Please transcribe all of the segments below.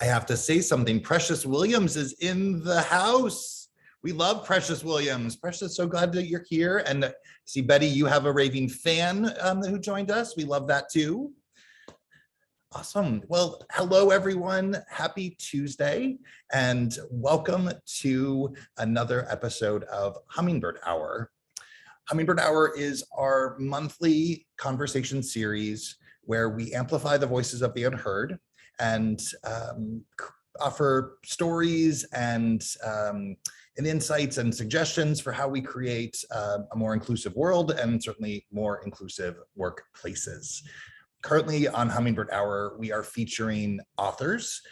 I have to say something. Precious Williams is in the house. We love Precious Williams. Precious, so glad that you're here. And see, Betty, you have a raving fan who joined us. We love that too. Awesome. Well, hello, everyone. Happy Tuesday, and welcome to another episode of Hummingbird Hour. Hummingbird Hour is our monthly conversation series where we amplify the voices of the unheard and offer stories and insights and suggestions for how we create a more inclusive world and certainly more inclusive workplaces. Currently on Hummingbird Hour, we are featuring authors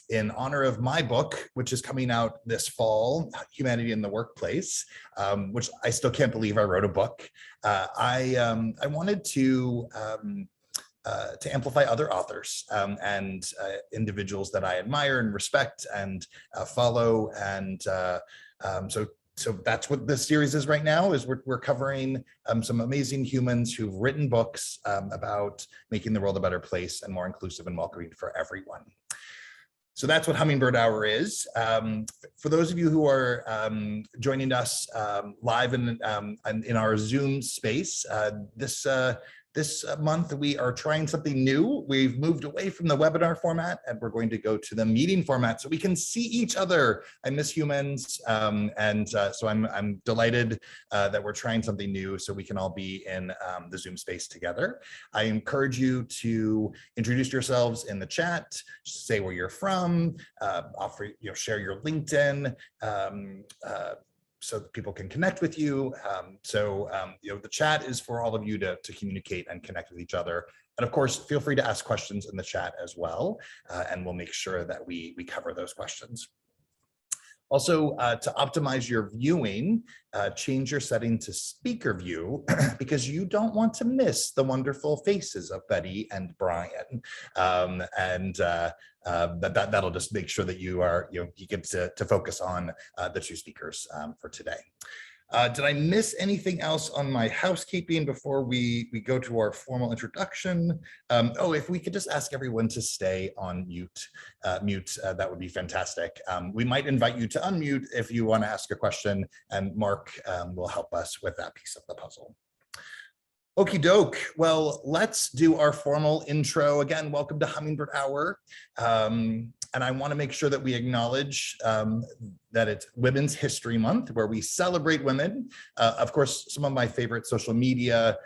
in honor of my book, which is coming out this fall, Humanity in the Workplace, which I still can't believe I wrote a book. I wanted to amplify other authors and individuals that I admire and respect and follow. And so that's what this series is right now, is we're covering some amazing humans who've written books about making the world a better place and more inclusive and welcoming for everyone. So that's what Hummingbird Hour is. For those of you who are joining us live in our Zoom space, this month, we are trying something new. We've moved away from the webinar format and we're going to go to the meeting format so we can see each other. I miss humans. So I'm delighted that we're trying something new so we can all be in the Zoom space together. I encourage you to introduce yourselves in the chat, say where you're from, share your LinkedIn, so that people can connect with you. The chat is for all of you to communicate and connect with each other. And of course, feel free to ask questions in the chat as well, and we'll make sure that we cover those questions. Also, to optimize your viewing, change your setting to speaker view because you don't want to miss the wonderful faces of Betty and Brian. That'll just make sure that you get to focus on the two speakers for today. Did I miss anything else on my housekeeping before we go to our formal introduction? If we could just ask everyone to stay on mute, that would be fantastic. We might invite you to unmute if you want to ask a question, and Mark will help us with that piece of the puzzle. Okie doke. Well, let's do our formal intro. Again, welcome to Hummingbird Hour. And I want to make sure that we acknowledge that it's Women's History Month, where we celebrate women. Of course, some of my favorite social media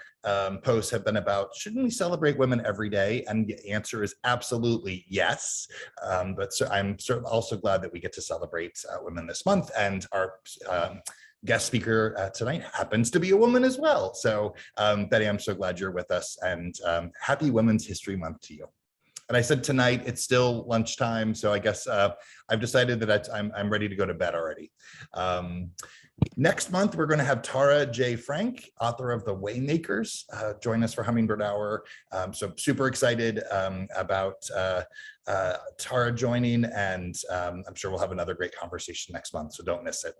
posts have been about, shouldn't we celebrate women every day? And the answer is absolutely yes. But I'm also glad that we get to celebrate women this month. And our guest speaker tonight happens to be a woman as well. So Betty, I'm so glad you're with us, and happy Women's History Month to you. And I said tonight, it's still lunchtime, so I guess I've decided that I'm ready to go to bed already. Next month, we're going to have Tara J. Frank, author of The Waymakers, join us for Hummingbird Hour. So super excited about Tara joining, and I'm sure we'll have another great conversation next month, so don't miss it.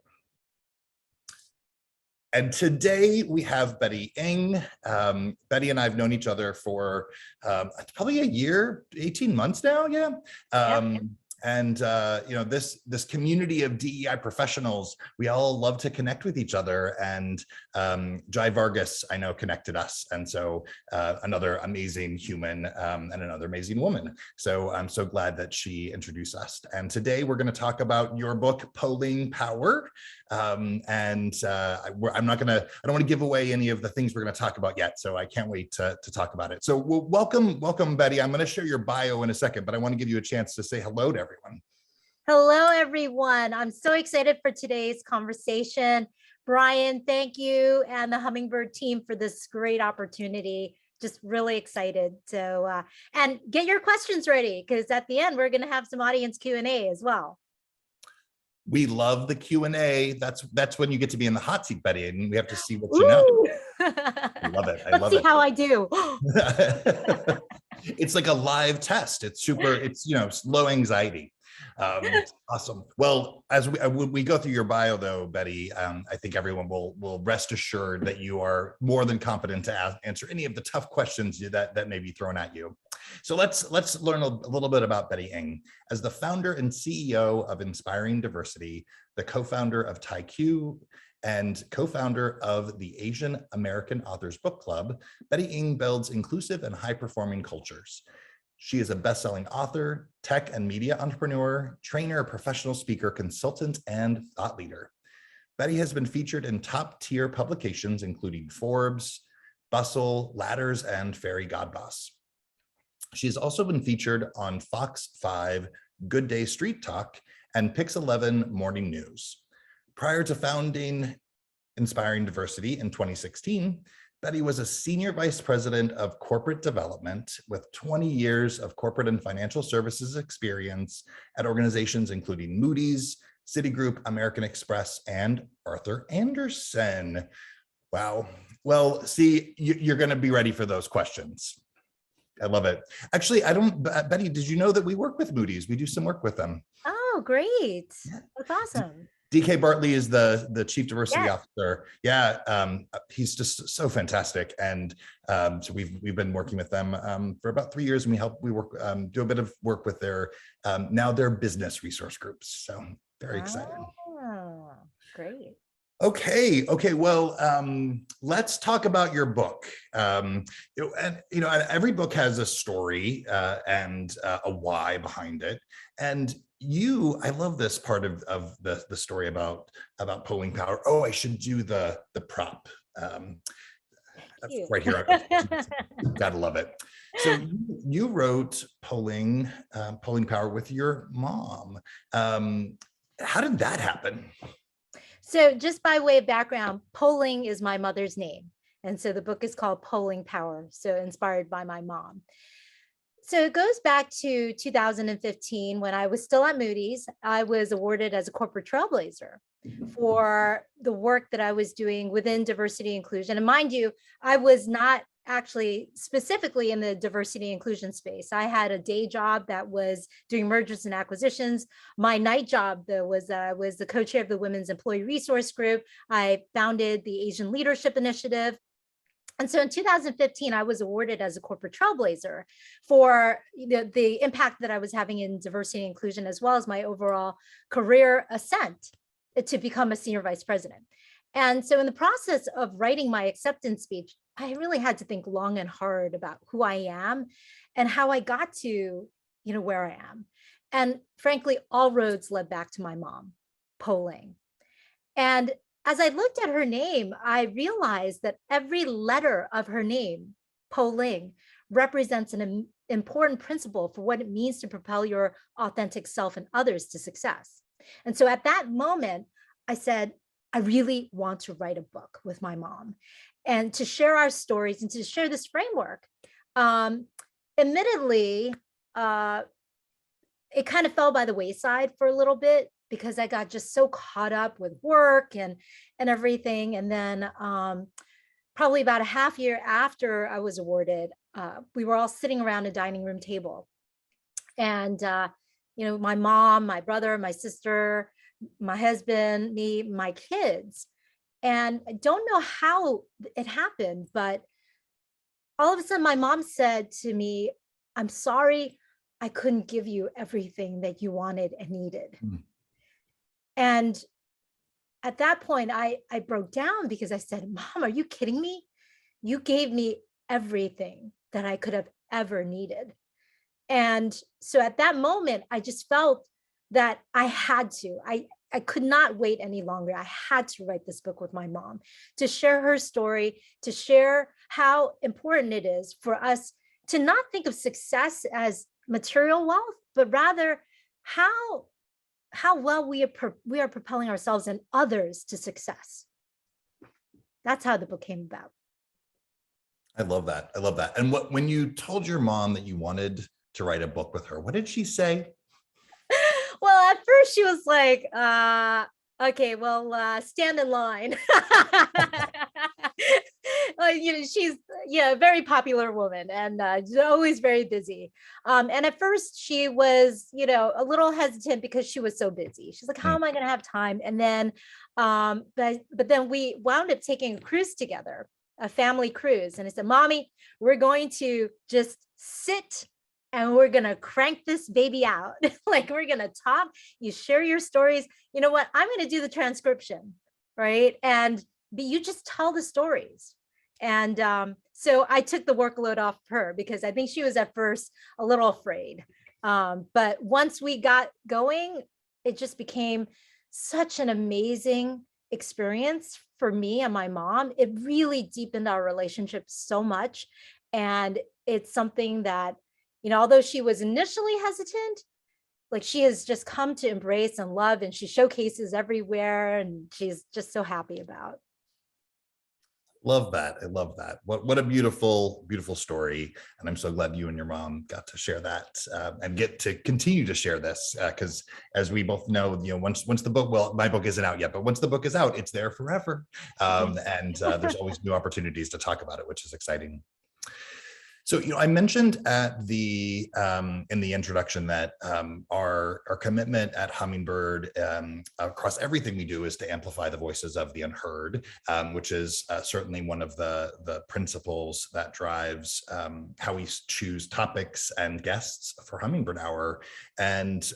And today we have Betty Ng. Betty and I have known each other for probably a year, 18 months now, yeah. And this community of DEI professionals, we all love to connect with each other. And Jai Vargas, I know, connected us. And so another amazing human and another amazing woman. So I'm so glad that she introduced us. And today we're going to talk about your book, PO-LING POWER. I don't want to give away any of the things we're going to talk about yet. So I can't wait to talk about it. So welcome, Betty. I'm going to share your bio in a second, but I want to give you a chance to say hello to everyone. Hello, everyone. I'm so excited for today's conversation. Brian, thank you, and the Hummingbird team for this great opportunity. Just really excited. So, and get your questions ready, because at the end, we're going to have some audience Q&A as well. We love the Q&A. That's when you get to be in the hot seat, Betty, and we have to see what you know. I love it. Let's see how I do. It's like a live test. It's super, it's low anxiety. Awesome. Well, as we go through your bio, though, Betty, I think everyone will rest assured that you are more than competent to answer any of the tough questions that may be thrown at you. So let's learn a little bit about Betty Ng. As the founder and CEO of Inspiring Diversity, the co-founder of TaiQ, and co-founder of the Asian American Authors Book Club, Betty Ng builds inclusive and high-performing cultures. She is a best-selling author, tech and media entrepreneur, trainer, professional speaker, consultant, and thought leader. Betty has been featured in top-tier publications, including Forbes, Bustle, Ladders, and Fairy Godboss. She has also been featured on Fox 5, Good Day Street Talk, and Pix 11 Morning News. Prior to founding Inspiring Diversity in 2016, Betty was a senior vice president of corporate development with 20 years of corporate and financial services experience at organizations including Moody's, Citigroup, American Express, and Arthur Andersen. Wow. Well, see, you're going to be ready for those questions. I love it. Actually, Betty, did you know that we work with Moody's? We do some work with them. Oh, great. That's awesome. DK Bartley is the chief diversity Yes. officer. Yeah, he's just so fantastic, and so we've been working with them for about 3 years, and we work do a bit of work with their now their business resource groups. So very excited. Oh, great. Okay. Well, let's talk about your book. And every book has a story and a why behind it. And I love this part of the story about PO-LING Power. Oh, I should do the prop right here. Gotta love it. So you wrote PO-LING Power with your mom. How did that happen? So just by way of background, PO-LING is my mother's name. And so the book is called PO-LING Power, so inspired by my mom. So it goes back to 2015 when I was still at Moody's. I was awarded as a corporate trailblazer for the work that I was doing within diversity inclusion. And mind you, I was not actually specifically in the diversity inclusion space. I had a day job that was doing mergers and acquisitions. My night job was the co-chair of the Women's Employee Resource Group. I founded the Asian Leadership Initiative. And so in 2015, I was awarded as a corporate trailblazer for the impact that I was having in diversity and inclusion, as well as my overall career ascent to become a senior vice president. And so in the process of writing my acceptance speech, I really had to think long and hard about who I am and how I got to, where I am. And frankly, all roads led back to my mom, PO-LING. And as I looked at her name, I realized that every letter of her name, PO-LING, represents an important principle for what it means to propel your authentic self and others to success. And so at that moment, I said, I really want to write a book with my mom and to share our stories and to share this framework. Admittedly, it kind of fell by the wayside for a little bit because I got just so caught up with work and everything. And then probably about a half year after I was awarded, we were all sitting around a dining room table. And, my mom, my brother, my sister, my husband, me, my kids. And I don't know how it happened, but all of a sudden my mom said to me, I'm sorry, I couldn't give you everything that you wanted and needed. Mm. And at that point, I broke down because I said, Mom, are you kidding me? You gave me everything that I could have ever needed. And so at that moment, I just felt that I had to. I could not wait any longer. I had to write this book with my mom to share her story, to share how important it is for us to not think of success as material wealth, but rather how well we are propelling ourselves and others to success. That's how the book came about. I love that. And when you told your mom that you wanted to write a book with her, what did she say? Well, at first she was like, okay, well, stand in line. She's a very popular woman and always very busy. And at first she was, a little hesitant because she was so busy. She's like, how am I going to have time? And then, but then we wound up taking a cruise together, a family cruise. And I said, Mommy, we're going to just sit and we're going to crank this baby out. Like, we're going to talk, you share your stories. You know what? I'm going to do the transcription, right? And you just tell the stories. And so I took the workload off her, because I think she was at first a little afraid. But once we got going, it just became such an amazing experience for me and my mom. It really deepened our relationship so much. And it's something that, although she was initially hesitant, like, she has just come to embrace and love, and she showcases everywhere, and she's just so happy about. Love that. I love that. What a beautiful, beautiful story. And I'm so glad you and your mom got to share that and get to continue to share this, because as we both know, once the book, well, my book isn't out yet, but once the book is out, it's there forever. And there's always new opportunities to talk about it, which is exciting. So, I mentioned at the in the introduction that our commitment at Hummingbird across everything we do is to amplify the voices of the unheard, which is certainly one of the principles that drives how we choose topics and guests for Hummingbird Hour. And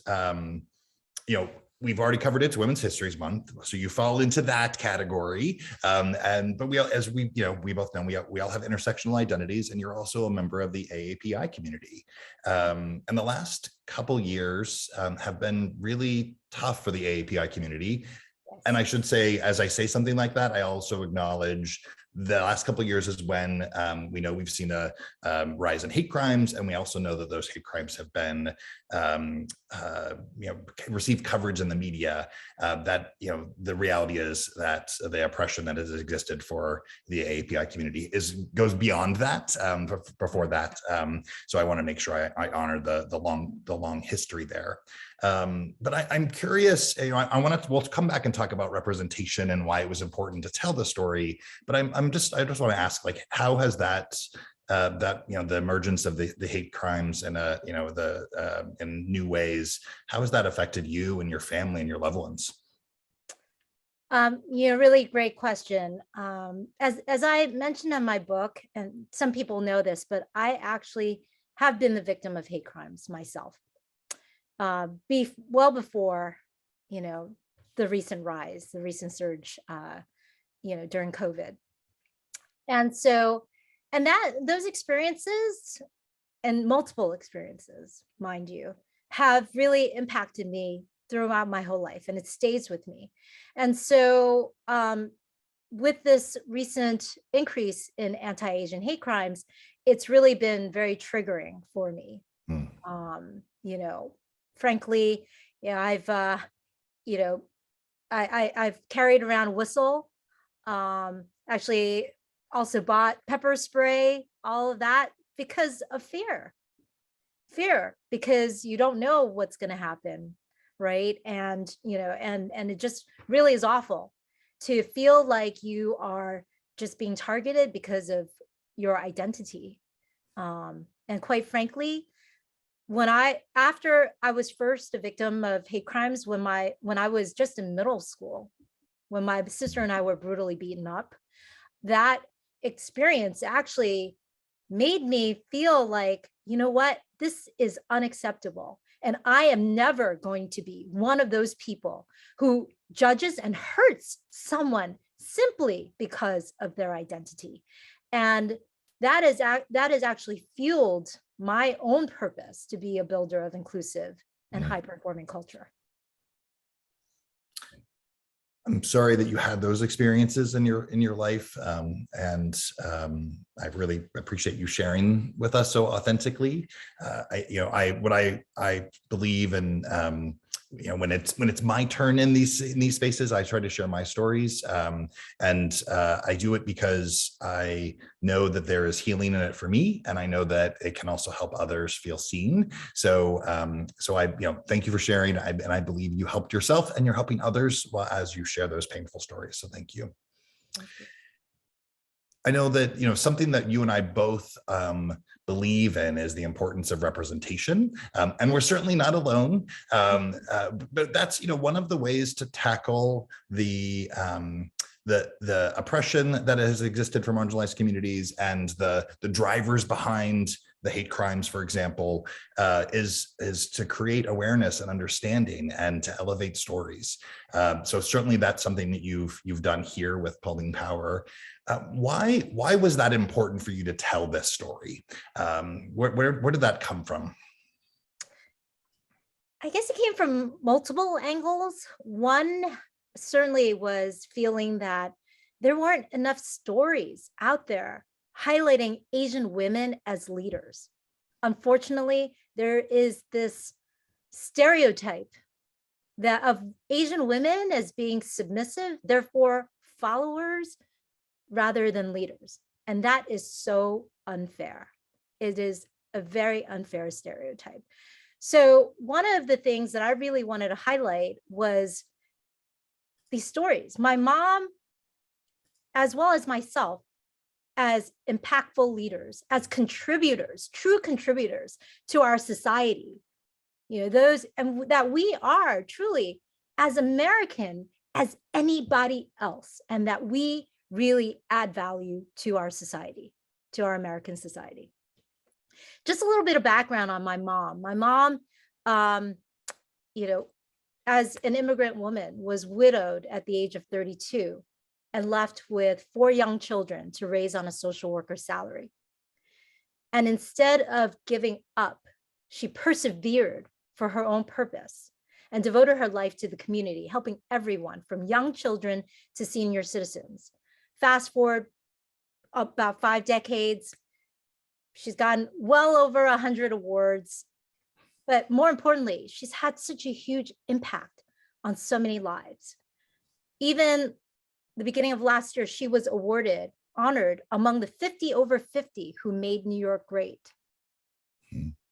we've already covered it's Women's History Month, so you fall into that category. But we all, as we both know, we all have intersectional identities, and you're also a member of the AAPI community. And the last couple years have been really tough for the AAPI community. And I should say, as I say something like that, I also acknowledge the last couple of years is when we know we've seen a rise in hate crimes, and we also know that those hate crimes have been received coverage in the media. That the reality is that the oppression that has existed for the AAPI community goes beyond that. Before that, so I want to make sure I honor the long history there. But I'm curious. We'll come back and talk about representation and why it was important to tell the story. But I just want to ask, like, how has that the emergence of the hate crimes and in new ways, how has that affected you and your family and your loved ones? Really great question. As I mentioned in my book, and some people know this, but I actually have been the victim of hate crimes myself. Well before, the recent rise, the recent surge, during COVID. And so, and those experiences, and multiple experiences, mind you, have really impacted me throughout my whole life, and it stays with me. And so, with this recent increase in anti-Asian hate crimes, it's really been very triggering for me. Frankly, I've I've carried around whistle, actually also bought pepper spray, all of that, because of fear, because you don't know what's going to happen, right? And and it just really is awful to feel like you are just being targeted because of your identity. And quite frankly, after I was first a victim of hate crimes, when I was just in middle school, when my sister and I were brutally beaten up, that experience actually made me feel like, what, this is unacceptable. And I am never going to be one of those people who judges and hurts someone simply because of their identity. And that has actually fueled my own purpose to be a builder of inclusive and high-performing culture. I'm sorry that you had those experiences in your life, and I really appreciate you sharing with us so authentically. I believe in when it's my turn in these spaces, I try to share my stories, and I do it because I know that there is healing in it for me, and I know that it can also help others feel seen. So I thank you for sharing, and I believe you helped yourself and you're helping others as you share those painful stories. So thank you. Thank you. I know that something that you and I both believe in is the importance of representation, and we're certainly not alone. But that's one of the ways to tackle the oppression that has existed for marginalized communities and the drivers behind the hate crimes, for example, is to create awareness and understanding and to elevate stories. So certainly that's something that you've done here with Propelling Power. Why was that important for you to tell this story? Where did that come from? I guess it came from multiple angles. One certainly was feeling that there weren't enough stories out there highlighting Asian women as leaders. Unfortunately, there is this stereotype that of Asian women as being submissive, therefore followers rather than leaders. And that is so unfair. It is a very unfair stereotype. So one of the things that I really wanted to highlight was these stories. My mom, as well as myself, as impactful leaders, as contributors, true contributors to our society, those, and that we are truly as American as anybody else, and that we really add value to our society, to our American society. Just a little bit of background on my mom. My mom, as an immigrant woman, was widowed at the age of 32 and left with 4 young children to raise on a social worker salary. And instead of giving up, she persevered for her own purpose and devoted her life to the community, helping everyone from young children to senior citizens. Fast forward about 5 decades, she's gotten well over 100 awards, but more importantly, she's had such a huge impact on so many lives. Even the beginning of last year, she was honored among the 50 over 50 who made New York great.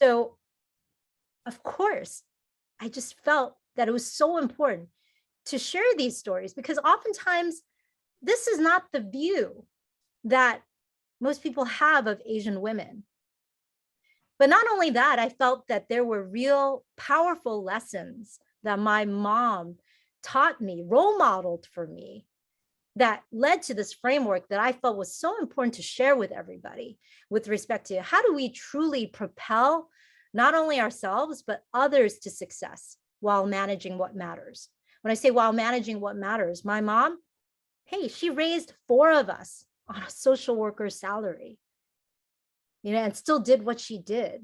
So, of course, I just felt that it was so important to share these stories, because oftentimes this is not the view that most people have of Asian women. But not only that, I felt that there were real powerful lessons that my mom taught me, role modeled for me, that led to this framework that I felt was so important to share with everybody with respect to how do we truly propel not only ourselves, but others to success while managing what matters. When I say while managing what matters, my mom, hey, she raised 4 of us on a social worker's salary, and still did what she did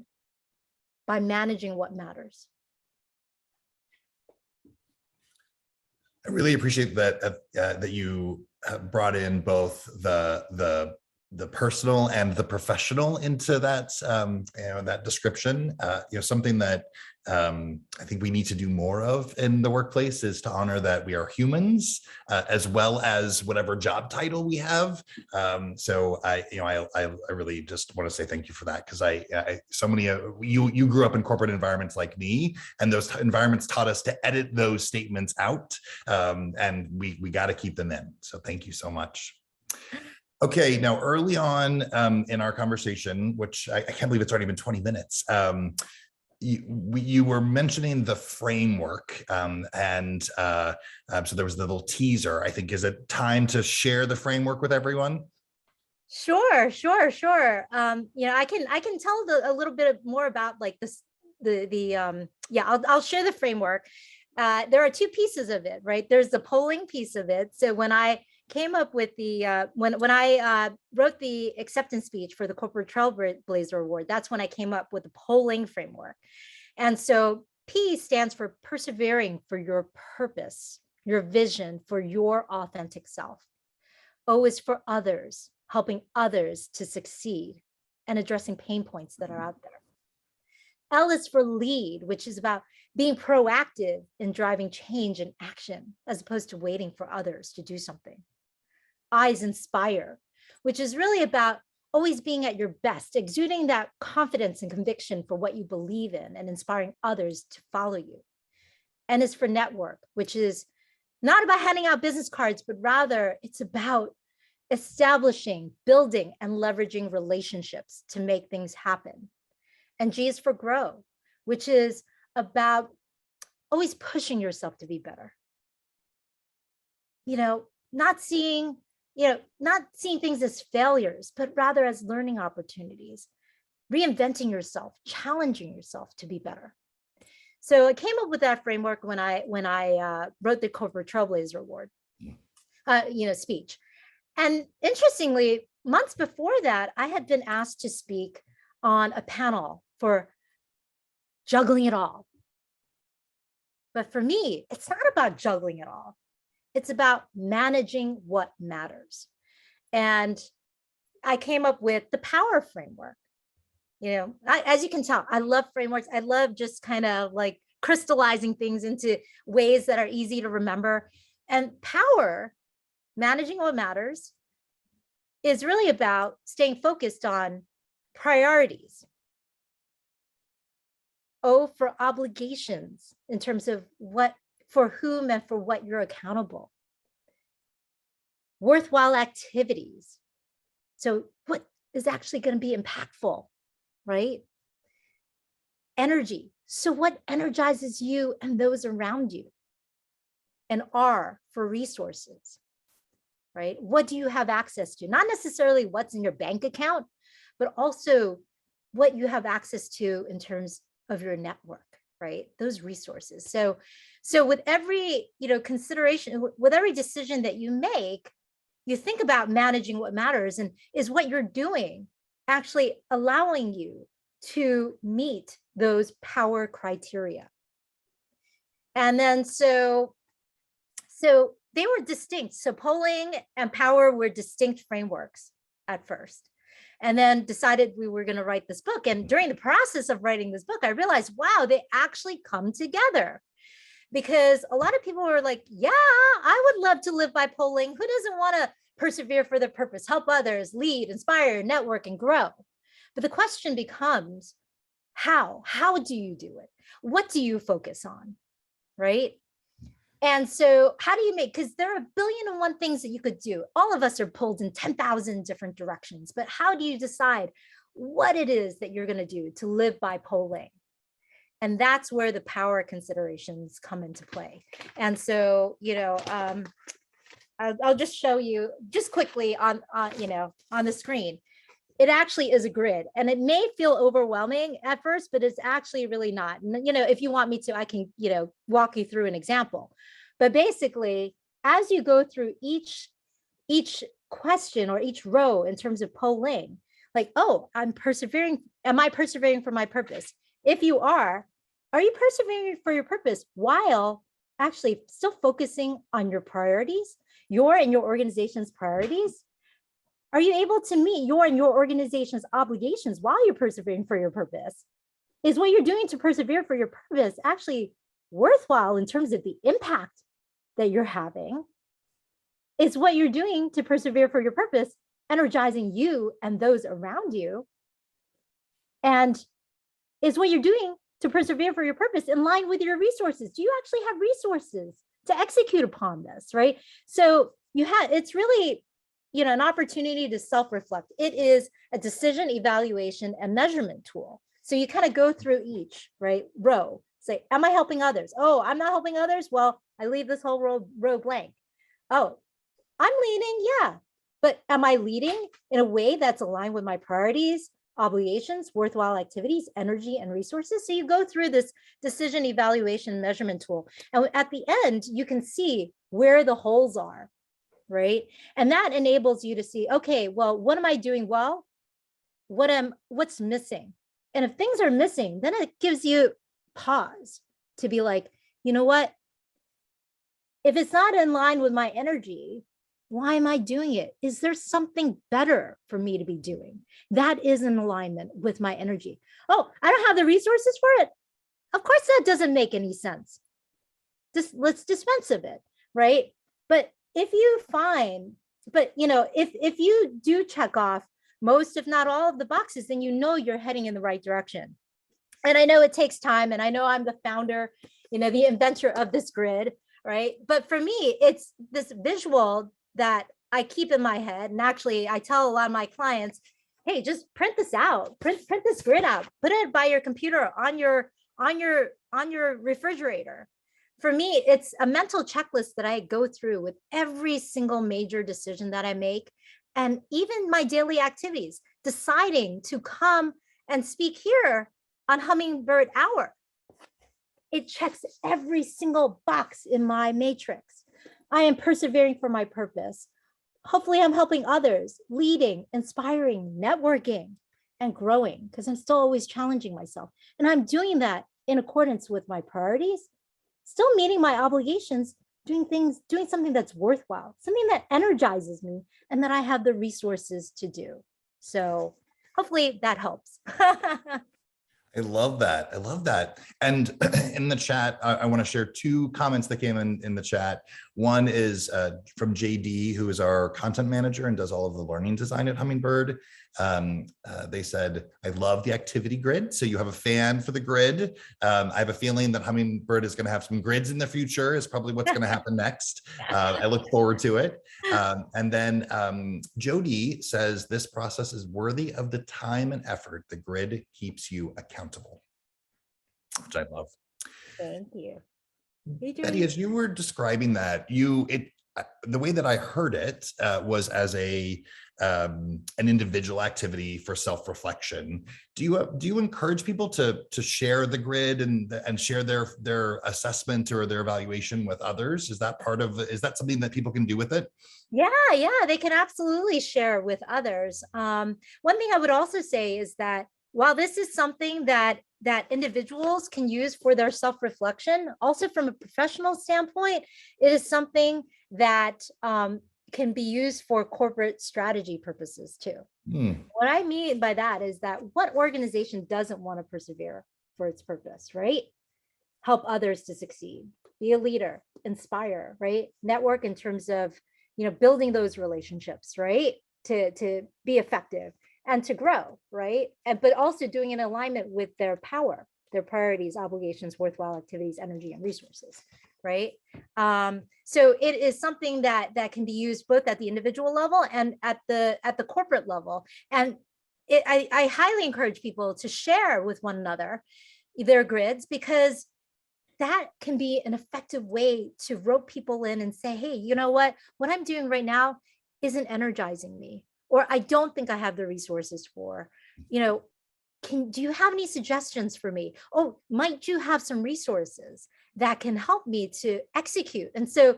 by managing what matters. I really appreciate that you brought in both the personal and the professional into that that description. Something that I think we need to do more of in the workplace is to honor that we are humans as well as whatever job title we have. So I really just want to say thank you for that, because so many you grew up in corporate environments like me, and those environments taught us to edit those statements out, and we got to keep them in. So thank you so much. Okay, now early on in our conversation, which I can't believe it's already been 20 minutes, you were mentioning the framework, so there was the little teaser. I think, is it time to share the framework with everyone? Sure. I can tell a little bit more about like this. I'll share the framework. There are 2 pieces of it, right? There's the polling piece of it. So when I came up with the when I wrote the acceptance speech for the Corporate Trailblazer Award, that's when I came up with the polling framework. And so P stands for persevering for your purpose, your vision, for your authentic self. O is for others, helping others to succeed and addressing pain points that are out there. L is for lead, which is about being proactive in driving change and action, as opposed to waiting for others to do something. I is inspire, which is really about always being at your best, exuding that confidence and conviction for what you believe in and inspiring others to follow you. N is for network, which is not about handing out business cards, but rather it's about establishing, building, and leveraging relationships to make things happen. And G is for grow, which is about always pushing yourself to be better. Not seeing things as failures, but rather as learning opportunities. reinventing yourself, challenging yourself to be better. So I came up with that framework when I wrote the Corporate Trailblazer Award, speech. And interestingly, months before that, I had been asked to speak on a panel for juggling it all. But for me, it's not about juggling it all. It's about managing what matters. And I came up with the power framework. As you can tell, I love frameworks. I love just kind of like crystallizing things into ways that are easy to remember. And power, managing what matters, is really about staying focused on priorities. O for obligations, in terms of what, for whom and for what you're accountable. Worthwhile activities. So what is actually going to be impactful, right? Energy. So what energizes you and those around you? And R for resources, right? What do you have access to? Not necessarily what's in your bank account, but also what you have access to in terms of your network, right? Those resources. So with every, consideration, with every decision that you make, you think about managing what matters, and is what you're doing actually allowing you to meet those power criteria. And then so they were distinct. So PO-LING and power were distinct frameworks at first, and then decided we were going to write this book. And during the process of writing this book, I realized, wow, they actually come together. Because a lot of people were like, yeah, I would love to live by PO-LING. Who doesn't want to persevere for the purpose, help others, lead, inspire, network, and grow? But the question becomes, how? How do you do it? What do you focus on, right? And so how do you make, because there are 1,000,000,001 things that you could do. All of us are pulled in 10,000 different directions, but how do you decide what it is that you're going to do to live by PO-LING? And that's where the power considerations come into play. And so, I'll just show you just quickly on the screen. It actually is a grid, and it may feel overwhelming at first, but it's actually really not. And, if you want me to, I can, walk you through an example. But basically, as you go through each question or each row in terms of PO-LING, like, oh, I'm persevering. Am I persevering for my purpose? If you are you persevering for your purpose while actually still focusing on your priorities, your and your organization's priorities? Are you able to meet your and your organization's obligations while you're persevering for your purpose? Is what you're doing to persevere for your purpose actually worthwhile in terms of the impact that you're having? Is what you're doing to persevere for your purpose energizing you and those around you? And is what you're doing to persevere for your purpose in line with your resources? Do you actually have resources to execute upon this, right? So it's really, an opportunity to self-reflect. It is a decision, evaluation, and measurement tool. So you kind of go through each, right, row. Say, am I helping others? Oh, I'm not helping others. Well, I leave this whole row blank. Oh, I'm leading, yeah. But am I leading in a way that's aligned with my priorities, obligations, worthwhile activities, energy, and resources? So you go through this decision, evaluation, measurement tool. And at the end, you can see where the holes are, right? And that enables you to see, okay, well, what am I doing well? What's missing? And if things are missing, then it gives you pause to be like, you know what? If it's not in line with my energy, why am I doing it? Is there something better for me to be doing that is in alignment with my energy? Oh, I don't have the resources for it. Of course, that doesn't make any sense. Let's dispense of it, right? But if you find, if you do check off most, if not all of the boxes, then you're heading in the right direction. And I know it takes time, and I know I'm the founder, the inventor of this grid, right? But for me, it's this visual that I keep in my head. And actually, I tell a lot of my clients, hey, just print this out, print this grid out, put it by your computer, on your refrigerator. For me, it's a mental checklist that I go through with every single major decision that I make, and even my daily activities, deciding to come and speak here on Hummingbird Hour. It checks every single box in my matrix. I am persevering for my purpose. Hopefully I'm helping others, leading, inspiring, networking, and growing, because I'm still always challenging myself. And I'm doing that in accordance with my priorities, still meeting my obligations, doing something that's worthwhile, something that energizes me and that I have the resources to do. So hopefully that helps. I love that. I love that. And in the chat, I want to share two comments that came in the chat. One is from JD, who is our content manager and does all of the learning design at Hummingbird. They said, I love the activity grid. So you have a fan for the grid. I have a feeling that Hummingbird is going to have some grids in the future, is probably what's going to happen next. I look forward to it. And then Jody says, this process is worthy of the time and effort. The grid keeps you accountable, which I love. Thank you. Betty, as you were describing that, the way that I heard it was as an individual activity for self-reflection. Do you encourage people to share the grid and share their assessment or their evaluation with others? Is that something that people can do with it? Yeah, they can absolutely share with others. One thing I would also say is that while this is something that individuals can use for their self-reflection, also from a professional standpoint, it is something that can be used for corporate strategy purposes too. What I mean by that is that what organization doesn't want to persevere for its purpose, right? Help others to succeed, be a leader, inspire, right? Network in terms of, building those relationships, right? To be effective and to grow, right? But also doing in alignment with their power, their priorities, obligations, worthwhile activities, energy, and resources, right? So it is something that can be used both at the individual level and at the corporate level. And I highly encourage people to share with one another their grids, because that can be an effective way to rope people in and say, hey, you know what I'm doing right now isn't energizing me, or I don't think I have the resources for, do you have any suggestions for me? Oh, might you have some resources that can help me to execute? And so,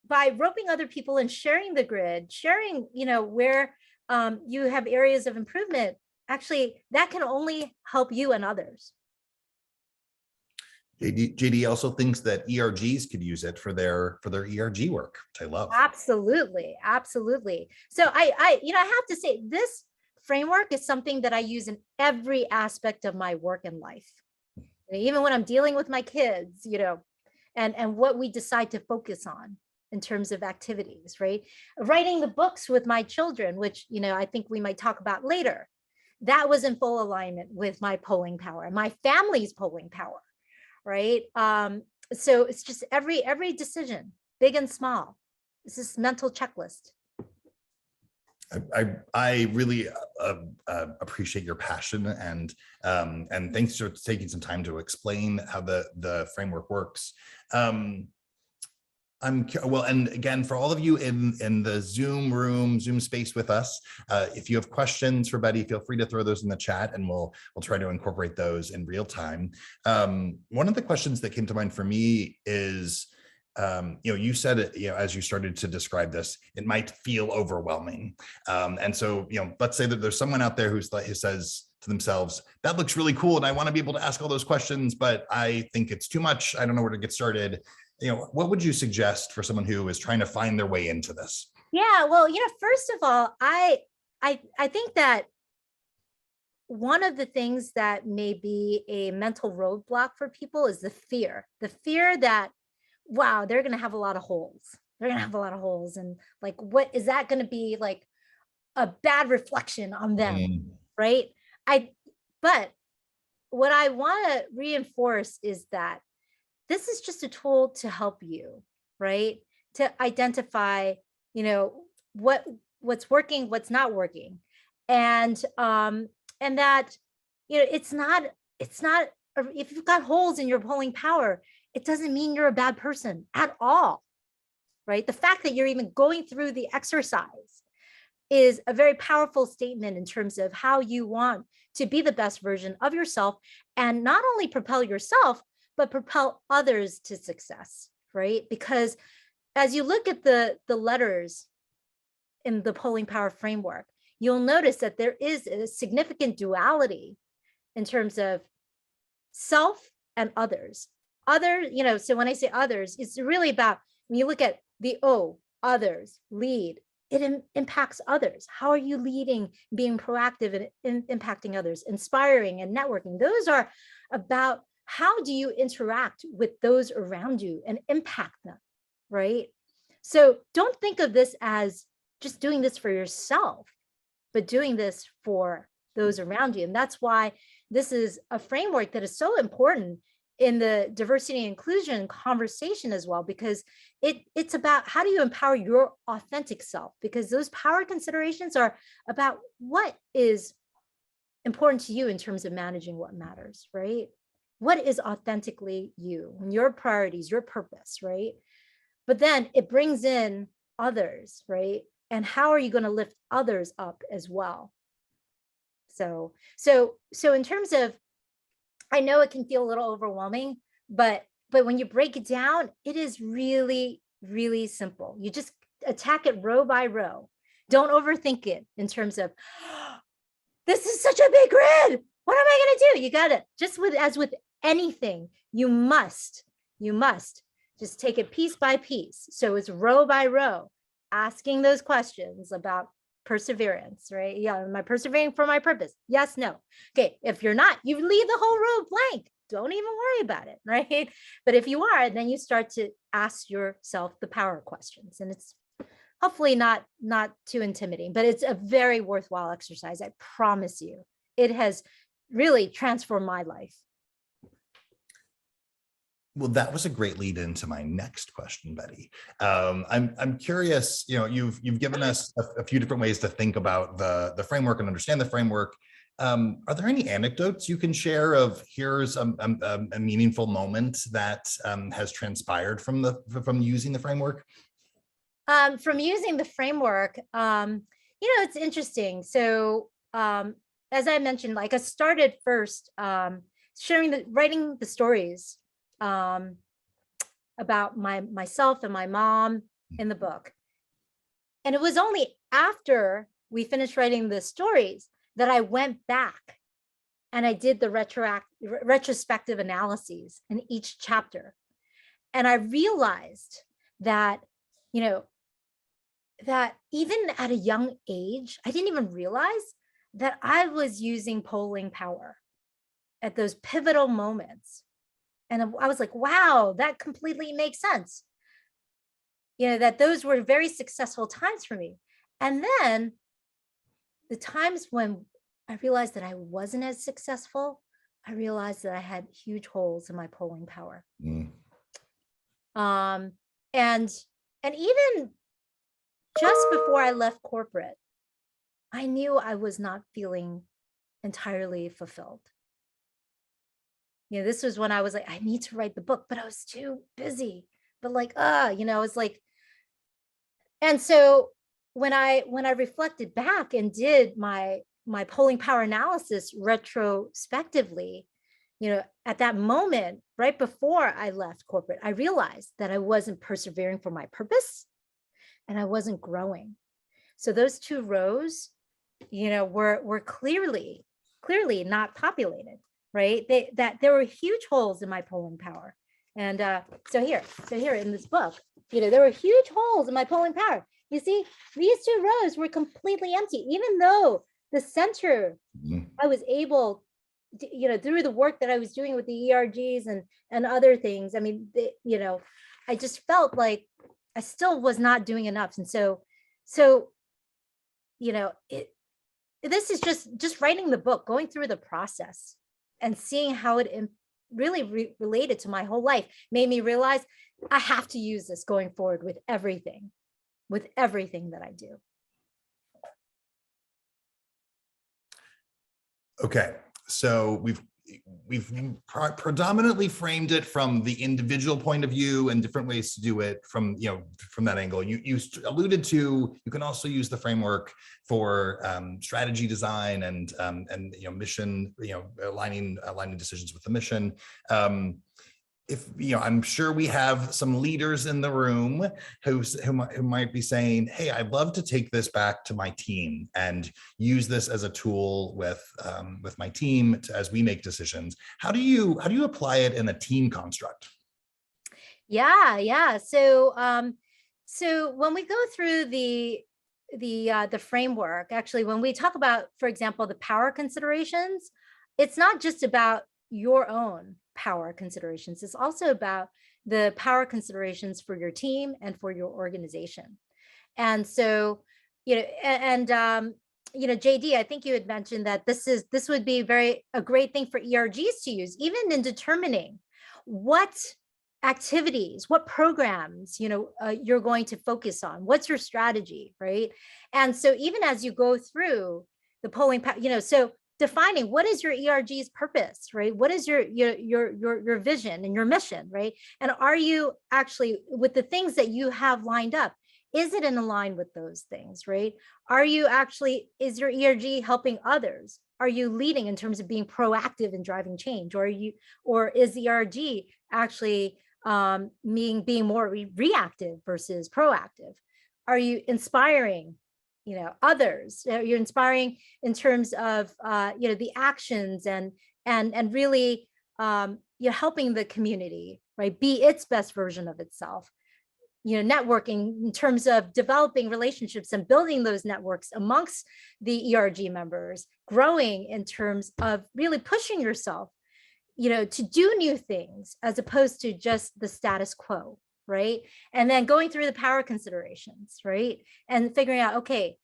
by roping other people and sharing the grid, sharing, where you have areas of improvement, actually, that can only help you and others. JD also thinks that ERGs could use it for their ERG work, which I love. Absolutely. So I have to say, this framework is something that I use in every aspect of my work and life. Even when I'm dealing with my kids, and what we decide to focus on in terms of activities, right? Writing the books with my children, which, I think we might talk about later, that was in full alignment with my polling power, my family's polling power, right? So it's just every decision, big and small. It's this mental checklist. I really appreciate your passion and thanks for taking some time to explain how the framework works. And again, for all of you in the Zoom space with us, if you have questions for Betty, feel free to throw those in the chat, and we'll try to incorporate those in real time. One of the questions that came to mind for me is, you said it, as you started to describe this, it might feel overwhelming. And so, let's say that there's someone out there who says to themselves, that looks really cool, and I want to be able to ask all those questions, but I think it's too much. I don't know where to get started. What would you suggest for someone who is trying to find their way into this? Yeah, well, first of all, I think that one of the things that may be a mental roadblock for people is the fear that, wow, they're going to have a lot of holes. They're going to have a lot of holes. And like, what is that going to be like a bad reflection on them? Right. But what I want to reinforce is that this is just a tool to help you, right? To identify, what's working, what's not working. And that, it's not, if you've got holes in your polling power, it doesn't mean you're a bad person at all, right? The fact that you're even going through the exercise is a very powerful statement in terms of how you want to be the best version of yourself, and not only propel yourself, but propel others to success, right? Because as you look at the letters in the Polling Power framework, you'll notice that there is a significant duality in terms of self and others. Other, so when I say others, it's really about, when you look at the O, others, lead, it impacts others. How are you leading, being proactive and impacting others, inspiring and networking? Those are about how do you interact with those around you and impact them, right? So don't think of this as just doing this for yourself, but doing this for those around you. And that's why this is a framework that is so important in the diversity and inclusion conversation as well, because it's about how do you empower your authentic self, because those power considerations are about what is important to you in terms of managing what matters, right? What is authentically you, and your priorities, your purpose, right? But then it brings in others, right? And how are you going to lift others up as well? So in terms of, I know it can feel a little overwhelming, but when you break it down, it is really, really simple. You just attack it row by row. Don't overthink it in terms of, this is such a big grid. What am I going to do? You got to, just as with anything, you must just take it piece by piece. So it's row by row, asking those questions about perseverance, right? Yeah, am I persevering for my purpose? Yes, no. Okay, if you're not, you leave the whole row blank. Don't even worry about it, right? But if you are, then you start to ask yourself the power questions, and it's hopefully not too intimidating, but it's a very worthwhile exercise. I promise you, it has really transformed my life. Well, that was a great lead into my next question, Betty. I'm curious. You've given us a few different ways to think about the framework and understand the framework. Are there any anecdotes you can share of here's a meaningful moment that has transpired from using the framework? From using the framework, it's interesting. So as I mentioned, like I started first writing the stories about myself and my mom in the book. And it was only after we finished writing the stories that I went back and I did the retrospective analyses in each chapter. And I realized that, that even at a young age, I didn't even realize that I was using polling power at those pivotal moments. And I was like, wow, that completely makes sense. That those were very successful times for me. And then the times when I realized that I wasn't as successful, I realized that I had huge holes in my polling power. And even just before I left corporate, I knew I was not feeling entirely fulfilled. This was when I was like, I need to write the book, but I was too busy. But like, I was like, and so when I reflected back and did my polling power analysis retrospectively, at that moment, right before I left corporate, I realized that I wasn't persevering for my purpose and I wasn't growing. So those two rows, were clearly not populated. Right, that there were huge holes in my polling power, and so here in this book, there were huge holes in my polling power. You see, these two rows were completely empty, even though the center, I was able, through the work that I was doing with the ERGs and other things. I mean, I just felt like I still was not doing enough, and so this is just writing the book, going through the process, and seeing how it really related to my whole life made me realize I have to use this going forward with everything that I do. Okay, so we've predominantly framed it from the individual point of view and different ways to do it from, from that angle. You alluded to, you can also use the framework for strategy design and mission, aligning decisions with the mission. I'm sure we have some leaders in the room who might be saying, hey, I'd love to take this back to my team and use this as a tool with my team as we make decisions. How do you apply it in a team construct? Yeah. So when we go through the framework, actually, when we talk about, for example, the power considerations, it's not just about your own power considerations. It's also about the power considerations for your team and for your organization. And so, JD, I think you had mentioned that this would be a great thing for ERGs to use, even in determining what activities, what programs, you're going to focus on, what's your strategy, right? And so even as you go through the polling, so defining what is your ERG's purpose, right? What is your vision and your mission, right? And are you actually, with the things that you have lined up, is it in line with those things, right? Is your ERG helping others? Are you leading in terms of being proactive in driving change? Or is the ERG actually being more reactive versus proactive? Are you inspiring others? You're inspiring in terms of the actions and really you're helping the community, right, be its best version of itself. Networking in terms of developing relationships and building those networks amongst the ERG members, growing in terms of really pushing yourself, to do new things as opposed to just the status quo, right? And then going through the power considerations, right? And figuring out, okay,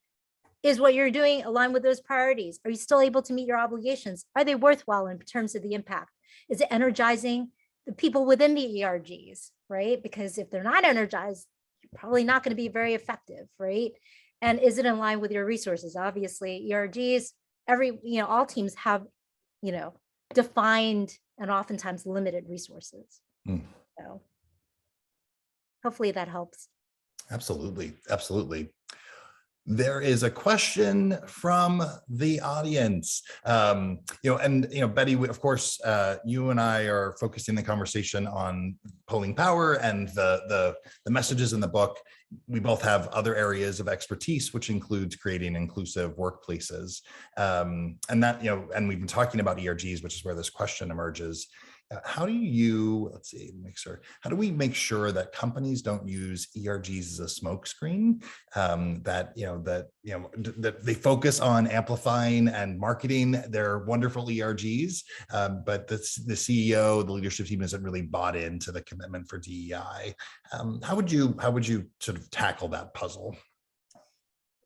is what you're doing aligned with those priorities? Are you still able to meet your obligations? Are they worthwhile in terms of the impact? Is it energizing the people within the ERGs, right? Because if they're not energized, you're probably not going to be very effective, right? And is it in line with your resources? Obviously, ERGs, all teams have, defined and oftentimes limited resources. So hopefully that helps. Absolutely. There is a question from the audience. Betty, of course, you and I are focusing the conversation on polling power and the messages in the book. We both have other areas of expertise, which includes creating inclusive workplaces. And we've been talking about ERGs, which is where this question emerges. How do how do we make sure that companies don't use ERGs as a smokescreen, that they focus on amplifying and marketing their wonderful ERGs, but the CEO, the leadership team isn't really bought into the commitment for DEI? How would you sort of tackle that puzzle?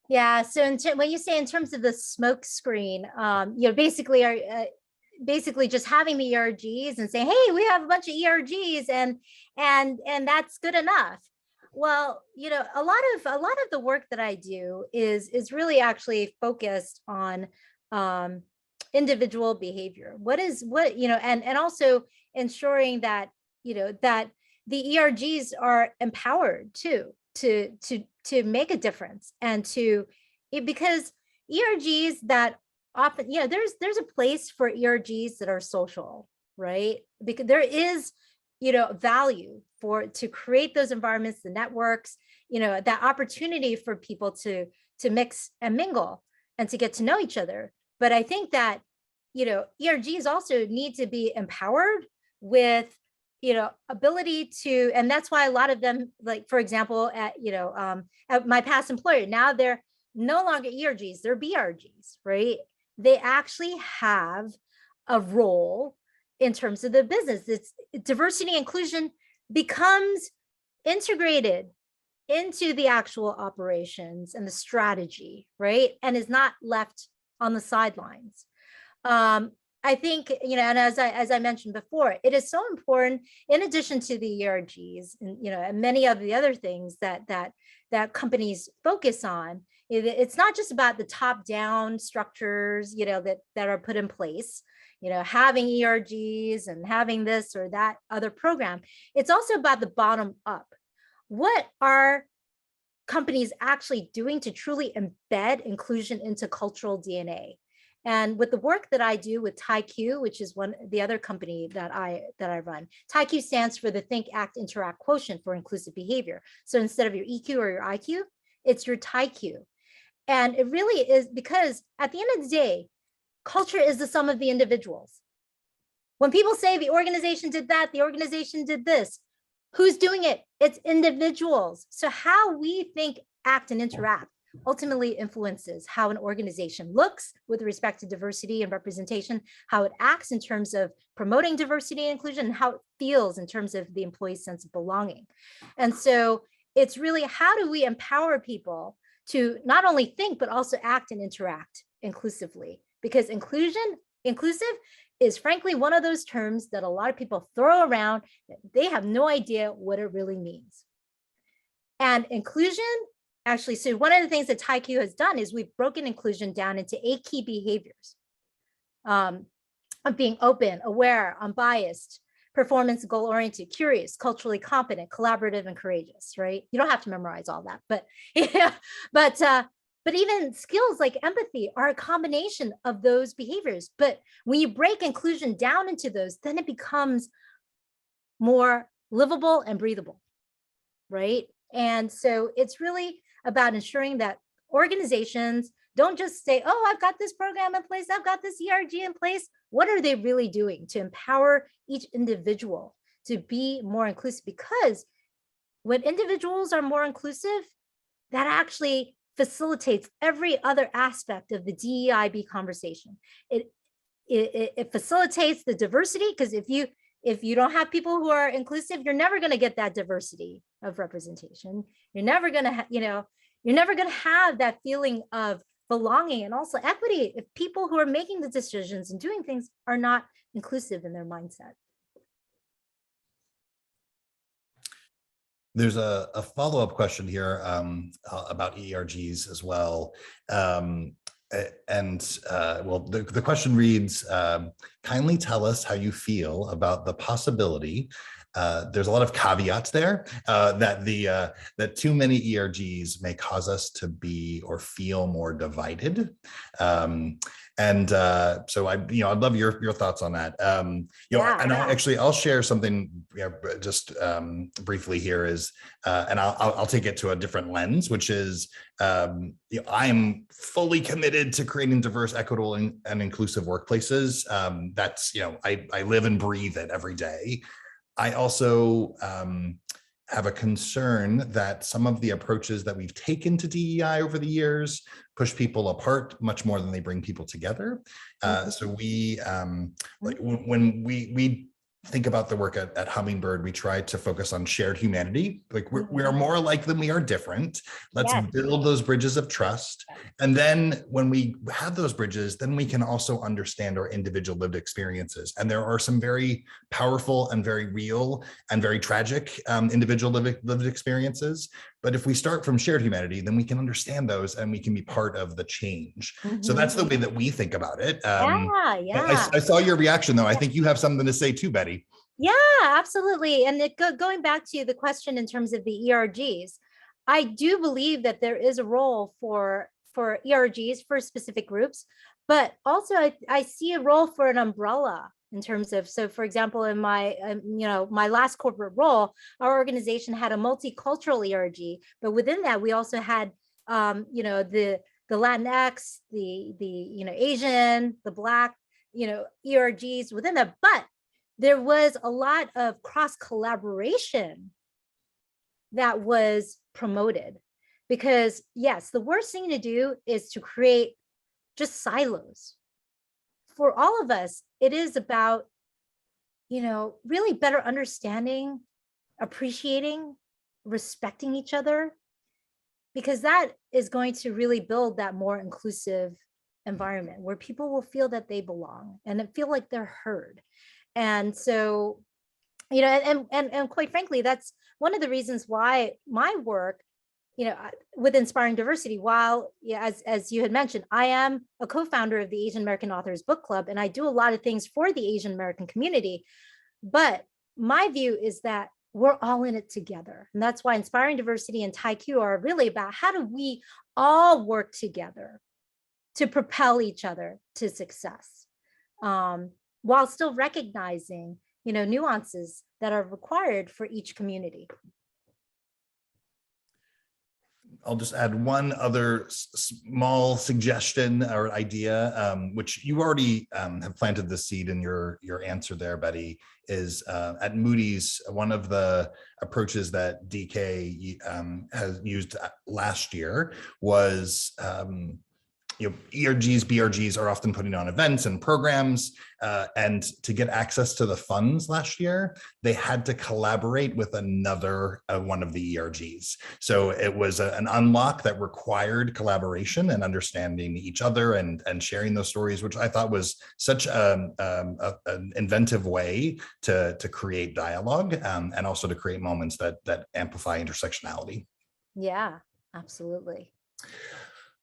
Yeah, so when you say in terms of the smoke screen, basically just having the ERGs and saying, hey, we have a bunch of ERGs and that's good enough. Well, a lot of the work that I do is really actually focused on individual behavior. And also ensuring that, that the ERGs are empowered too, to make a difference and because ERGs that often, there's a place for ERGs that are social, right? Because there is, value to create those environments, the networks, that opportunity for people to mix and mingle and to get to know each other. But I think that, ERGs also need to be empowered with, ability to, and that's why a lot of them, like, for example, at my past employer, now they're no longer ERGs, they're BRGs, right? They actually have a role in terms of the business. It's diversity and inclusion becomes integrated into the actual operations and the strategy, right? And is not left on the sidelines. I think, and as I mentioned before, it is so important, in addition to the ERGs and, and many of the other things that companies focus on. It's not just about the top-down structures, that are put in place. having ERGs and having this or that other program. It's also about the bottom up. What are companies actually doing to truly embed inclusion into cultural DNA? And with the work that I do with TIQ, which is the other company that I run, TIQ stands for the Think, Act, Interact Quotient for Inclusive Behavior. So instead of your EQ or your IQ, it's your TIQ. And it really is, because at the end of the day, culture is the sum of the individuals. When people say the organization did that, the organization did this, who's doing it? It's individuals. So how we think, act, and interact ultimately influences how an organization looks with respect to diversity and representation, how it acts in terms of promoting diversity and inclusion, and how it feels in terms of the employee's sense of belonging. And so it's really, how do we empower people to not only think, but also act and interact inclusively? Because inclusive is frankly one of those terms that a lot of people throw around. They have no idea what it really means. And inclusion, actually, so one of the things that TIQ has done is we've broken inclusion down into 8 key behaviors of being open, aware, unbiased, performance goal-oriented, curious, culturally competent, collaborative, and courageous, right? You don't have to memorize all that, but yeah, but even skills like empathy are a combination of those behaviors. But when you break inclusion down into those, then it becomes more livable and breathable, right? And so it's really about ensuring that organizations don't just say, oh, I've got this program in place, I've got this ERG in place. What are they really doing to empower each individual to be more inclusive? Because when individuals are more inclusive, that actually facilitates every other aspect of the DEIB conversation. It facilitates the diversity, because if you don't have people who are inclusive, you're never going to get that diversity of representation. You're never going to, you're never going to have that feeling of belonging and also equity if people who are making the decisions and doing things are not inclusive in their mindset. There's a follow-up question here about ERGs as well. Well, the question reads, kindly tell us how you feel about the possibility, there's a lot of caveats there, that too many ERGs may cause us to be or feel more divided. So I'd love your thoughts on that. And I'll share something just briefly here is, and I'll take it to a different lens, which is, I'm fully committed to creating diverse, equitable, and inclusive workplaces. That's, I live and breathe it every day. I also have a concern that some of the approaches that we've taken to DEI over the years push people apart much more than they bring people together. So we, when we think about the work at Hummingbird, we try to focus on shared humanity. Like we are more alike than we are different. Let's build those bridges of trust. And then when we have those bridges, then we can also understand our individual lived experiences. And there are some very powerful and very real and very tragic individual lived experiences. But if we start from shared humanity, then we can understand those and we can be part of the change. So that's the way that we think about it. I saw your reaction though. I think you have something to say too, Betty. Yeah, absolutely. And going back to the question in terms of the ERGs, I do believe that there is a role for ERGs for specific groups, but also I see a role for an umbrella in terms of, so for example, in my, my last corporate role, our organization had a multicultural ERG, but within that, we also had, the Latinx, the Asian, the Black, ERGs within that, but there was a lot of cross collaboration that was promoted, because yes, the worst thing to do is to create just silos. For all of us, it is about, really better understanding, appreciating, respecting each other, because that is going to really build that more inclusive environment where people will feel that they belong and feel like they're heard. And so, and quite frankly, that's one of the reasons why my work with Inspiring Diversity, while, as you had mentioned, I am a co-founder of the Asian American Authors Book Club, and I do a lot of things for the Asian American community. But my view is that we're all in it together. And that's why Inspiring Diversity and TIQ are really about how do we all work together to propel each other to success, while still recognizing, nuances that are required for each community. I'll just add one other small suggestion or idea, which you already have planted the seed in your answer there, Betty, is at Moody's, one of the approaches that DK has used last year was ERGs, BRGs are often putting on events and programs, and to get access to the funds last year, they had to collaborate with another one of the ERGs. So it was an unlock that required collaboration and understanding each other and sharing those stories, which I thought was such an inventive way to create dialogue, and also to create moments that amplify intersectionality. Yeah, absolutely.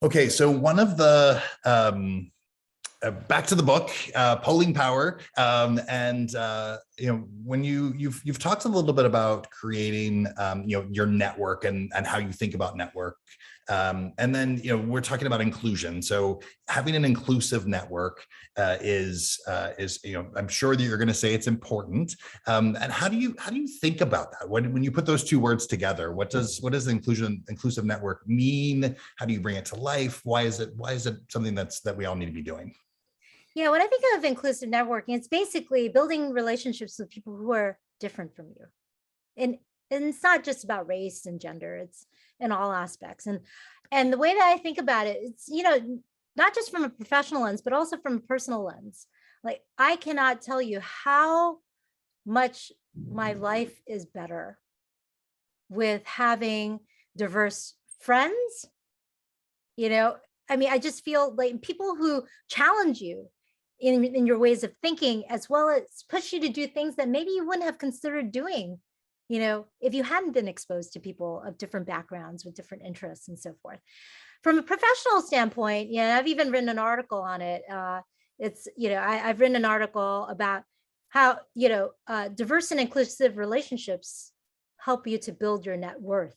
Okay, so one of the back to the book, Polling Power, and when you've talked a little bit about creating your network and how you think about network, and then we're talking about inclusion. So having an inclusive network is I'm sure that you're going to say it's important. And how do you think about that when you put those two words together? What does inclusive network mean? How do you bring it to life? Why is it something that we all need to be doing? Yeah, when I think of inclusive networking, it's basically building relationships with people who are different from you. And it's not just about race and gender, it's in all aspects. And the way that I think about it, it's, not just from a professional lens, but also from a personal lens. Like, I cannot tell you how much my life is better with having diverse friends. I just feel like people who challenge you in your ways of thinking, as well as push you to do things that maybe you wouldn't have considered doing, if you hadn't been exposed to people of different backgrounds with different interests and so forth. From a professional standpoint, I've even written an article on it. I've written an article about how, diverse and inclusive relationships help you to build your net worth.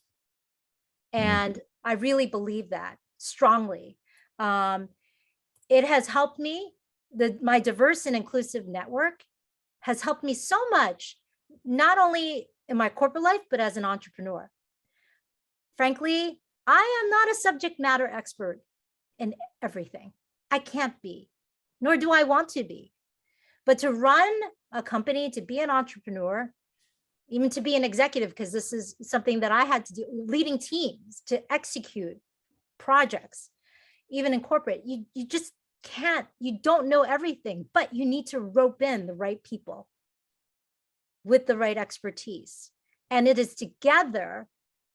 And I really believe that strongly. It has helped me. My diverse and inclusive network has helped me so much, not only in my corporate life, but as an entrepreneur. Frankly, I am not a subject matter expert in everything. I can't be, nor do I want to be. But to run a company, to be an entrepreneur, even to be an executive, because this is something that I had to do, leading teams to execute projects, even in corporate, you just can't, you don't know everything, but you need to rope in the right people with the right expertise. And it is together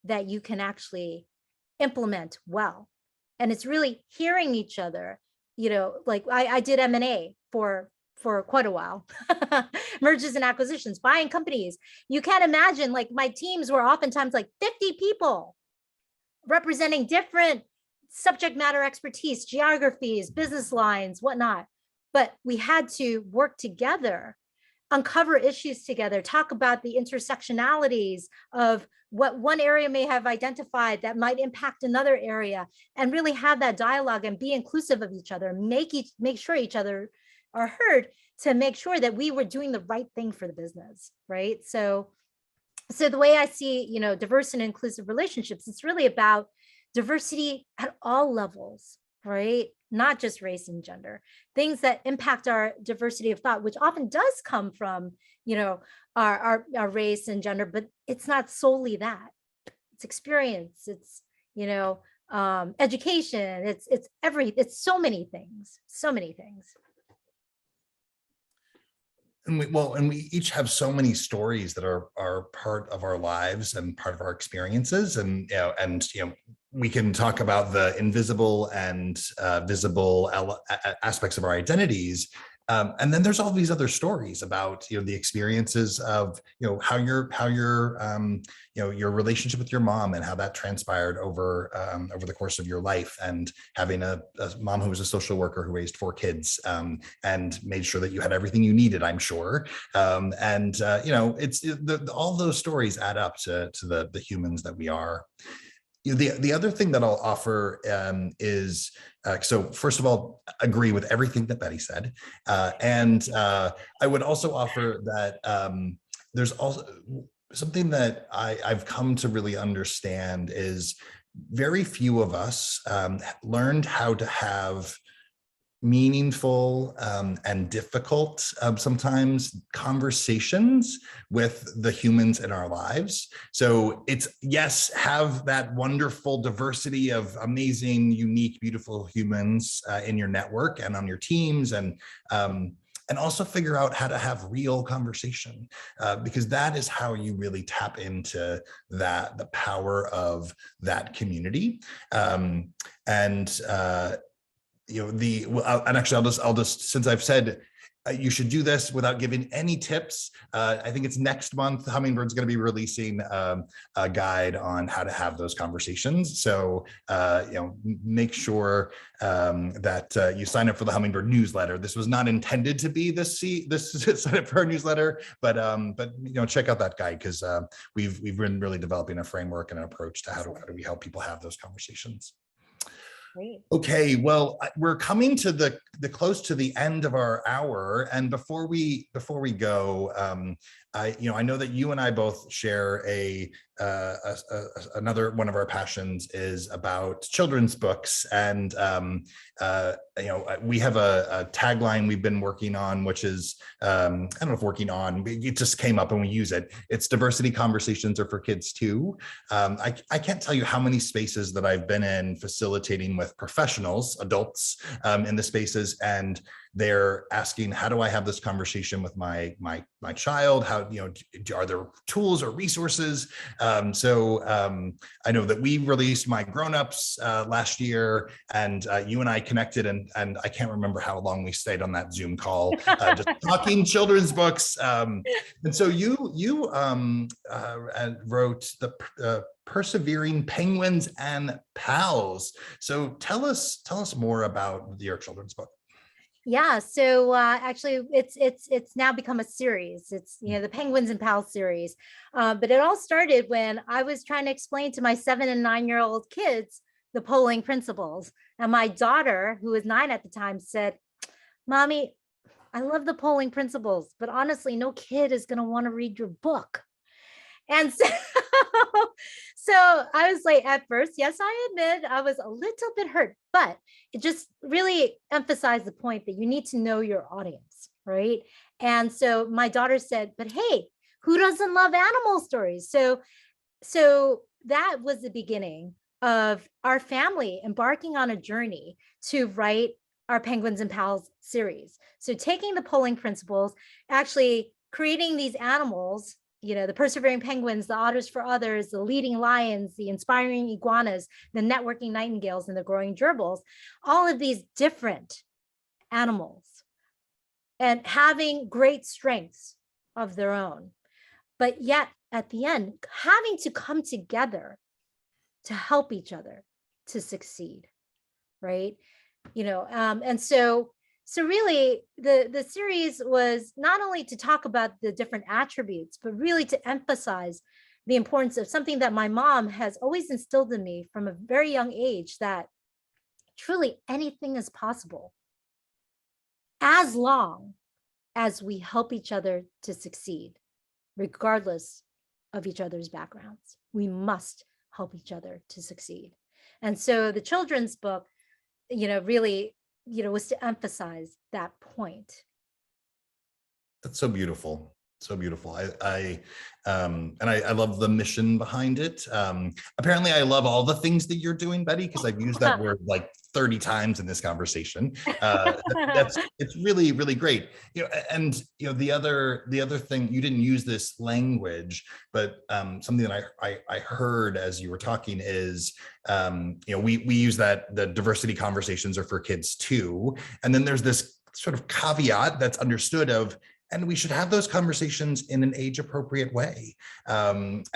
that you can actually implement well. And it's really hearing each other, like I did M&A for quite a while, mergers and acquisitions, buying companies. You can't imagine, like, my teams were oftentimes like 50 people representing different subject matter expertise, geographies, business lines, whatnot. But we had to work together, uncover issues together, talk about the intersectionalities of what one area may have identified that might impact another area, and really have that dialogue and be inclusive of each other, make sure each other are heard, to make sure that we were doing the right thing for the business, right? So the way I see, diverse and inclusive relationships, it's really about diversity at all levels, right? Not just race and gender, things that impact our diversity of thought, which often does come from, our race and gender, but it's not solely that. It's experience, it's, education, it's so many things. And we each have so many stories that are part of our lives and part of our experiences, and we can talk about the invisible and visible aspects of our identities, And then there's all these other stories about, the experiences of, how your relationship with your mom and how that transpired over the course of your life, and having a mom who was a social worker who raised 4 kids, and made sure that you had everything you needed, I'm sure. It's all those stories add up to the humans that we are. The other thing that I'll offer is, so first of all, agree with everything that Betty said. And I would also offer that there's also something that I've come to really understand is very few of us learned how to have meaningful and difficult sometimes conversations with the humans in our lives. So it's, yes, have that wonderful diversity of amazing, unique, beautiful humans in your network and on your teams, and also figure out how to have real conversation, because that is how you really tap into the power of that community. And actually, I'll just since I've said you should do this without giving any tips, I think it's next month, Hummingbird's going to be releasing a guide on how to have those conversations. So make sure that you sign up for the Hummingbird newsletter. This was not intended to be this sign up for our newsletter, but check out that guide, because we've been really developing a framework and an approach to how do we help people have those conversations. Great. Okay, well, we're coming to the close to the end of our hour, and before we go, I know that you and I both share another one of our passions is about children's books, and we have a tagline we've been working on, which is I don't know if working on, it just came up and we use it. It's diversity conversations are for kids too. I can't tell you how many spaces that I've been in facilitating with professionals, adults in the spaces, and they're asking, how do I have this conversation with my child? How, are there tools or resources? So I know that we released My Grown-Ups last year, and you and I connected, and I can't remember how long we stayed on that Zoom call, just talking children's books. And so you wrote the Persevering Penguins and Pals. So tell us more about your children's book. Yeah, so actually it's now become a series. It's, the Penguins and Pals series. But it all started when I was trying to explain to my 7- and 9-year-old kids the polling principles. And my daughter, who was 9 at the time, said, "Mommy, I love the polling principles, but honestly, no kid is going to want to read your book." And so, I was like, at first, yes, I admit I was a little bit hurt, but it just really emphasized the point that you need to know your audience, right? And so my daughter said, "But hey, who doesn't love animal stories?" So that was the beginning of our family embarking on a journey to write our Penguins and Pals series. So taking the polling principles, actually creating these animals, the persevering penguins, the otters for others, the leading lions, the inspiring iguanas, the networking nightingales, and the growing gerbils, all of these different animals, and having great strengths of their own, but yet at the end, having to come together to help each other to succeed, right? And so really the series was not only to talk about the different attributes, but really to emphasize the importance of something that my mom has always instilled in me from a very young age, that truly anything is possible as long as we help each other to succeed, regardless of each other's backgrounds. We must help each other to succeed. And so the children's book, really, was to emphasize that point. That's so beautiful. So beautiful. I love the mission behind it. Apparently I love all the things that you're doing, Betty, because I've used that word like 30 times in this conversation. It's really, really great. The other thing, you didn't use this language, but something that I heard as you were talking is, we use that the diversity conversations are for kids too. And then there's this sort of caveat that's understood of, and we should have those conversations in an age appropriate way. And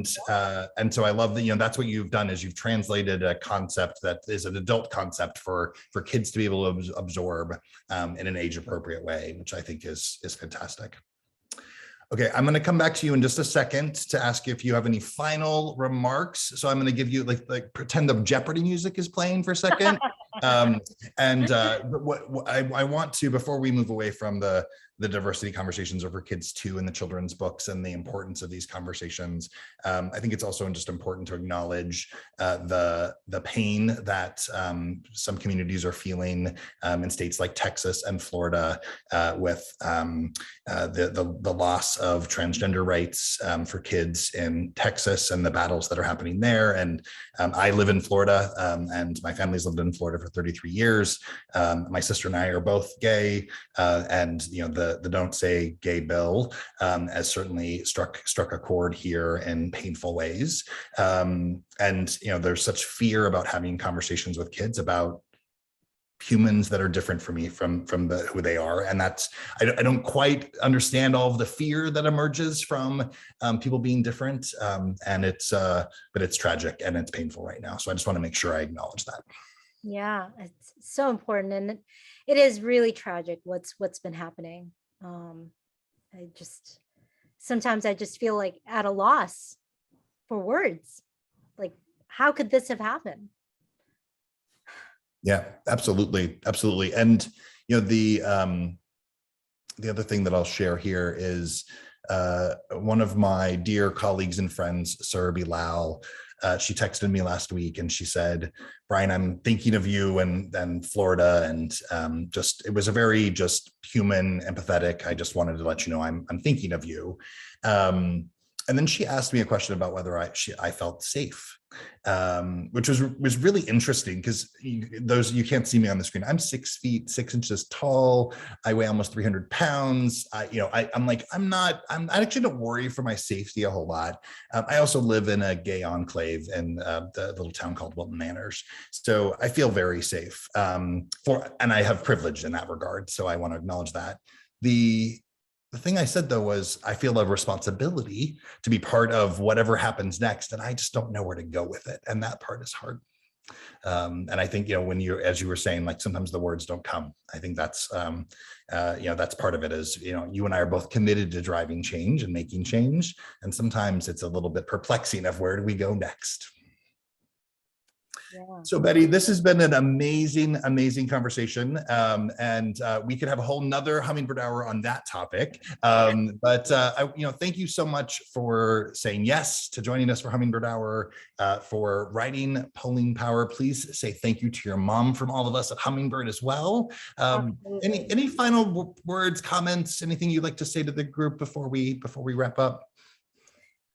so I love that, that's what you've done, is you've translated a concept that is an adult concept for kids to be able to absorb in an age appropriate way, which I think is fantastic. Okay, I'm going to come back to you in just a second to ask you if you have any final remarks. So I'm going to give you like pretend the Jeopardy music is playing for a second. What I want to, before we move away from the diversity conversations over kids too, and the children's books and the importance of these conversations, I think it's also just important to acknowledge the pain that some communities are feeling in states like Texas and Florida with the loss of transgender rights for kids in Texas and the battles that are happening there. And I live in Florida, and my family's lived in Florida for 33 years. My sister and I are both gay, and the Don't Say Gay bill has certainly struck a chord here in painful ways. And there's such fear about having conversations with kids about humans that are different from me, from who they are, and that's I don't quite understand all of the fear that emerges from people being different, and but it's tragic and it's painful right now. So I just want to make sure I acknowledge that. Yeah, it's so important, and it is really tragic what's been happening. Sometimes I just feel like at a loss for words. Like, how could this have happened? Yeah, absolutely. And the other thing that I'll share here is one of my dear colleagues and friends, Sarah Bilal, she texted me last week and she said, Brian, I'm thinking of you and Florida, and it was a very just human, empathetic. I just wanted to let you know I'm thinking of you. And then she asked me a question about whether I felt safe, which was really interesting, because you can't see me on the screen. I'm 6 feet 6 inches tall. I weigh almost 300 pounds. I actually don't worry for my safety a whole lot. I also live in a gay enclave in the little town called Wilton Manors, so I feel very safe. And I have privilege in that regard, so I want to acknowledge that. The thing I said, though, was I feel a responsibility to be part of whatever happens next, and I just don't know where to go with it. And that part is hard. And I think, when as you were saying, like sometimes the words don't come. I think that's, that's part of it is, you and I are both committed to driving change and making change. And sometimes it's a little bit perplexing of where do we go next? Yeah. So Betty, this has been an amazing, amazing conversation. And we could have a whole nother Hummingbird Hour on that topic. But thank you so much for saying yes to joining us for Hummingbird Hour, for writing Propelling Power. Please say thank you to your mom from all of us at Hummingbird as well. Any final words, comments, anything you'd like to say to the group before we wrap up?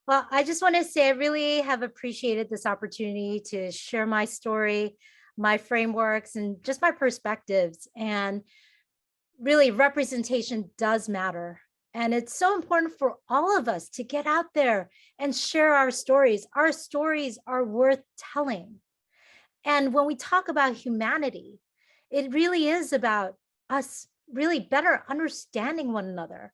Well, I just want to say I really have appreciated this opportunity to share my story, my frameworks, and just my perspectives. And really, representation does matter. And it's so important for all of us to get out there and share our stories. Our stories are worth telling. And when we talk about humanity, it really is about us really better understanding one another.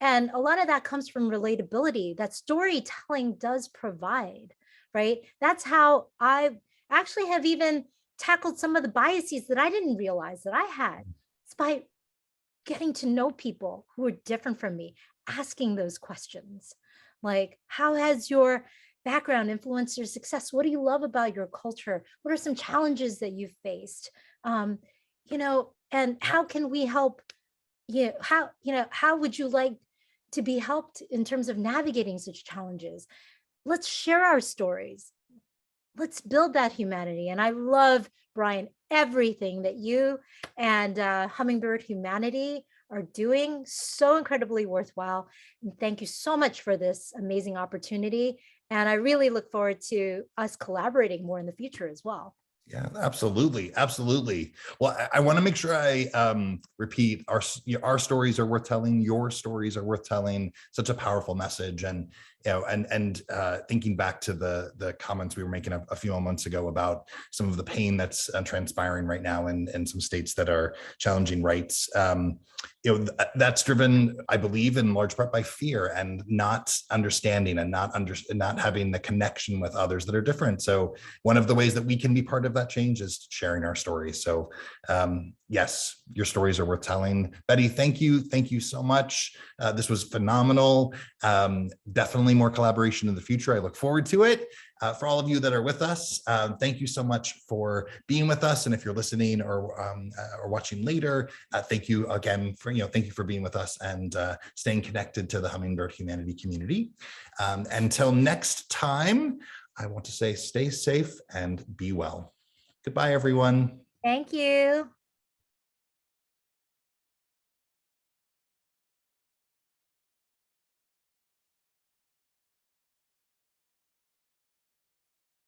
And a lot of that comes from relatability that storytelling does provide, right? That's how I actually have even tackled some of the biases that I didn't realize that I had. It's by getting to know people who are different from me, asking those questions. Like, how has your background influenced your success? What do you love about your culture? What are some challenges that you've faced? And how can we help you? How would you like to be helped in terms of navigating such challenges? Let's share our stories. Let's build that humanity. And I love, Brian, everything that you and Hummingbird Humanity are doing. So incredibly worthwhile. And thank you so much for this amazing opportunity. And I really look forward to us collaborating more in the future as well. Yeah, absolutely. Absolutely. Well, I want to make sure I repeat our stories are worth telling. Your stories are worth telling. Such a powerful message. And, you know, and thinking back to the comments we were making a few moments ago about some of the pain that's transpiring right now in some states that are challenging rights. You know, that's driven, I believe, in large part by fear and not understanding and not having the connection with others that are different. So one of the ways that we can be part of that change is sharing our stories. So yes, your stories are worth telling. Betty, thank you. Thank you so much. This was phenomenal. Definitely more collaboration in the future. I look forward to it. For all of you that are with us, thank you so much for being with us. And if you're listening or watching later, thank you again for, thank you for being with us and staying connected to the Hummingbird humanity community. Until next time, I want to say stay safe and be well. Goodbye, everyone. Thank you.